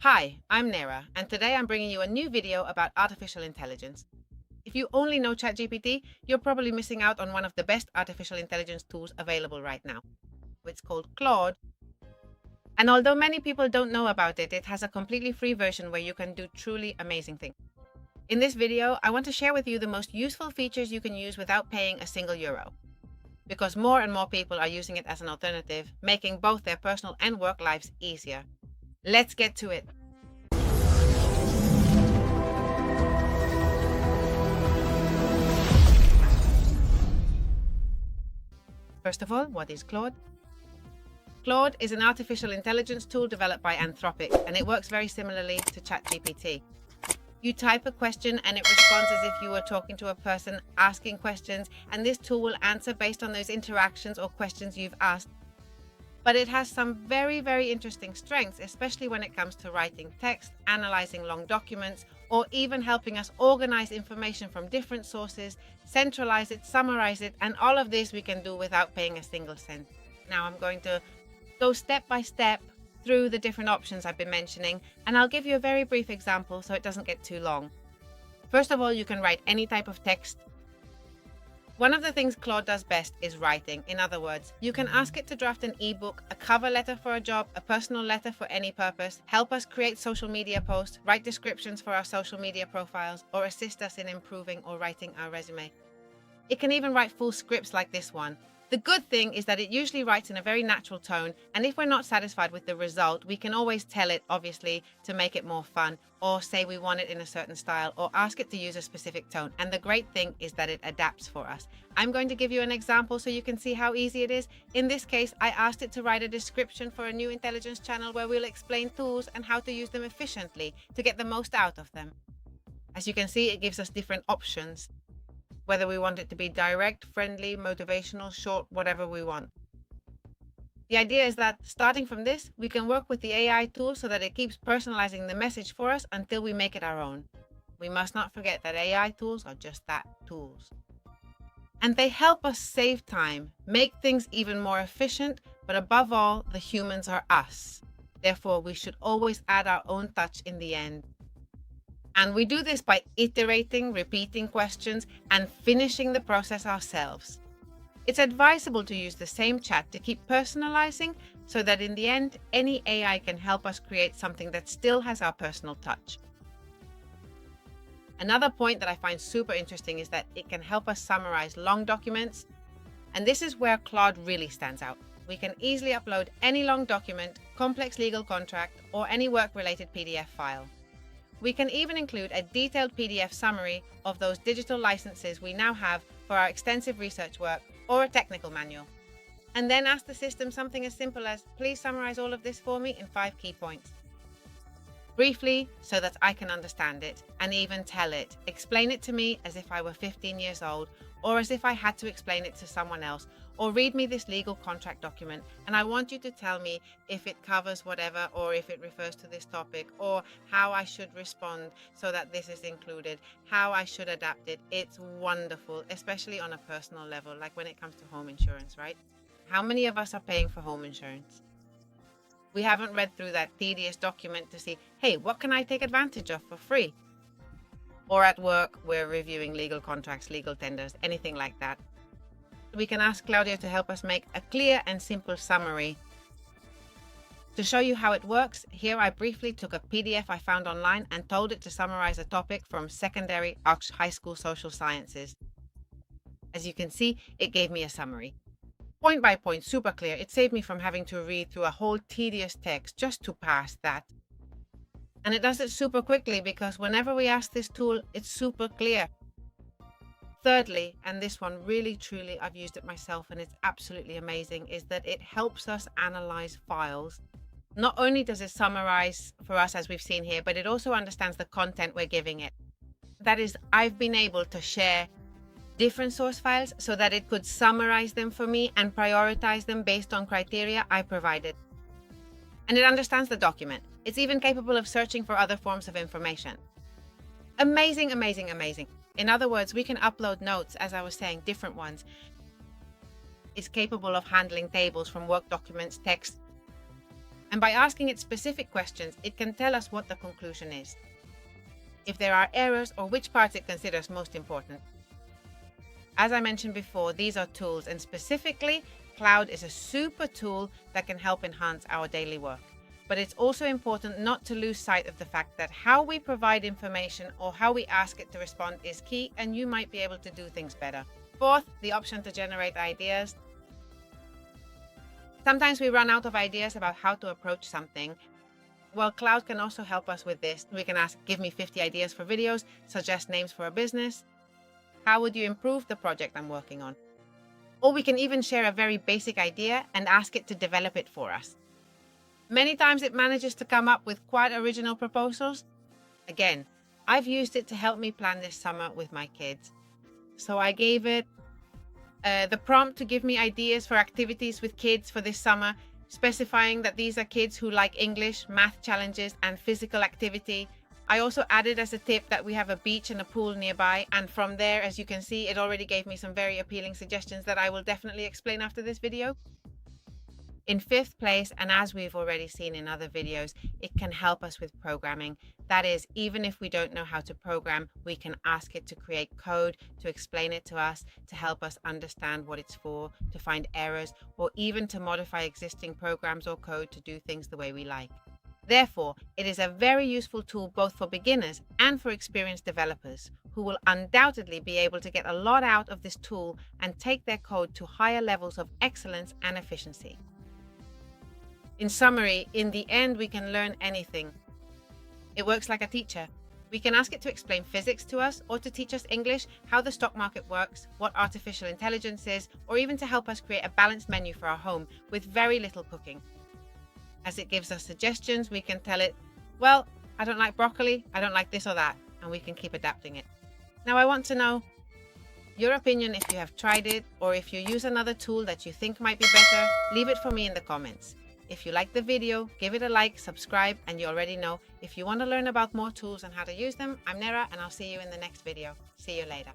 Hi, I'm Nera, and today I'm bringing you a new video about artificial intelligence. If you only know ChatGPT, you're probably missing out on one of the best artificial intelligence tools available right now. It's called Claude, and although many people don't know about it, it has a completely free version where you can do truly amazing things. In this video, I want to share with you the most useful features you can use without paying a single euro, because more and more people are using it as an alternative, making both their personal and work lives easier. Let's get to it. First of all, what is Claude? Claude is an artificial intelligence tool developed by Anthropic, and it works very similarly to ChatGPT. You type a question and it responds as if you were talking to a person asking questions, and this tool will answer based on those interactions or questions you've asked. But it has some very interesting strengths, especially when it comes to writing text, analyzing long documents, or even helping us organize information from different sources, centralize it, summarize it, and all of this we can do without paying a single cent. Now I'm going to go step by step through the different options I've been mentioning, and I'll give you a very brief example so it doesn't get too long. First of all, you can write any type of text. One of the things Claude does best is writing. In other words, you can ask it to draft an ebook, a cover letter for a job, a personal letter for any purpose, help us create social media posts, write descriptions for our social media profiles, or assist us in improving or writing our resume. It can even write full scripts like this one. The good thing is that it usually writes in a very natural tone, and if we're not satisfied with the result, we can always tell it, obviously, to make it more fun, or say we want it in a certain style, or ask it to use a specific tone. And the great thing is that it adapts for us. I'm going to give you an example so you can see how easy it is. In this case, I asked it to write a description for a new intelligence channel where we'll explain tools and how to use them efficiently to get the most out of them. As you can see, it gives us different options, whether we want it to be direct, friendly, motivational, short, whatever we want. The idea is that starting from this, we can work with the AI tool so that it keeps personalizing the message for us until we make it our own. We must not forget that AI tools are just that, tools. And they help us save time, make things even more efficient, but above all, the humans are us. Therefore, we should always add our own touch in the end. And we do this by iterating, repeating questions, and finishing the process ourselves. It's advisable to use the same chat to keep personalizing so that in the end, any AI can help us create something that still has our personal touch. Another point that I find super interesting is that it can help us summarize long documents. And this is where Claude really stands out. We can easily upload any long document, complex legal contract, or any work-related PDF file. We can even include a detailed PDF summary of those digital licenses we now have for our extensive research work, or a technical manual. And then ask the system something as simple as, please summarize all of this for me in 5 key points. Briefly, so that I can understand it, and even tell it. Explain it to me as if I were 15 years old, or as if I had to explain it to someone else, or read me this legal contract document, and I want you to tell me if it covers whatever, or if it refers to this topic, or how I should respond so that this is included, how I should adapt it. It's wonderful, especially on a personal level, like when it comes to home insurance, right? How many of us are paying for home insurance? We haven't read through that tedious document to see, hey, what can I take advantage of for free? Or at work, we're reviewing legal contracts, legal tenders, anything like that. We can ask Claudio to help us make a clear and simple summary. To show you how it works, here I briefly took a PDF I found online and told it to summarize a topic from secondary high school social sciences. As you can see, it gave me a summary. Point by point, super clear. It saved me from having to read through a whole tedious text just to pass that. And it does it super quickly because whenever we ask this tool, it's super clear. Thirdly, and this one really truly I've used it myself and it's absolutely amazing, is that it helps us analyze files. Not only does it summarize for us as we've seen here, but it also understands the content we're giving it. That is, I've been able to share different source files so that it could summarize them for me and prioritize them based on criteria I provided. And it understands the document. It's even capable of searching for other forms of information. Amazing, amazing, amazing. In other words, we can upload notes, as I was saying, different ones. It's capable of handling tables from work documents, text, And by asking it specific questions, it can tell us what the conclusion is, if there are errors, or which parts it considers most important. As I mentioned before, these are tools, and specifically, Claude is a super tool that can help enhance our daily work. But it's also important not to lose sight of the fact that how we provide information or how we ask it to respond is key, and you might be able to do things better. Fourth, the option to generate ideas. Sometimes we run out of ideas about how to approach something. Well, Claude can also help us with this. We can ask, give me 50 ideas for videos, suggest names for a business. How would you improve the project I'm working on? Or we can even share a very basic idea and ask it to develop it for us. Many times it manages to come up with quite original proposals. Again, I've used it to help me plan this summer with my kids. So I gave it the prompt to give me ideas for activities with kids for this summer, specifying that these are kids who like English, math challenges, and physical activity. I also added as a tip that we have a beach and a pool nearby, and from there, as you can see, it already gave me some very appealing suggestions that I will definitely explain after this video. In fifth place, and as we've already seen in other videos, it can help us with programming. That is, even if we don't know how to program, we can ask it to create code, to explain it to us, to help us understand what it's for, to find errors, or even to modify existing programs or code to do things the way we like. Therefore, it is a very useful tool both for beginners and for experienced developers, who will undoubtedly be able to get a lot out of this tool and take their code to higher levels of excellence and efficiency. In summary, in the end, we can learn anything. It works like a teacher. We can ask it to explain physics to us, or to teach us English, how the stock market works, what artificial intelligence is, or even to help us create a balanced menu for our home with very little cooking. As it gives us suggestions, we can tell it, well, I don't like broccoli, I don't like this or that, and we can keep adapting it. Now I want to know your opinion if you have tried it, or if you use another tool that you think might be better, leave it for me in the comments. If you like the video, give it a like, subscribe, and you already know, if you want to learn about more tools and how to use them, I'm Nera, and I'll see you in the next video. See you later.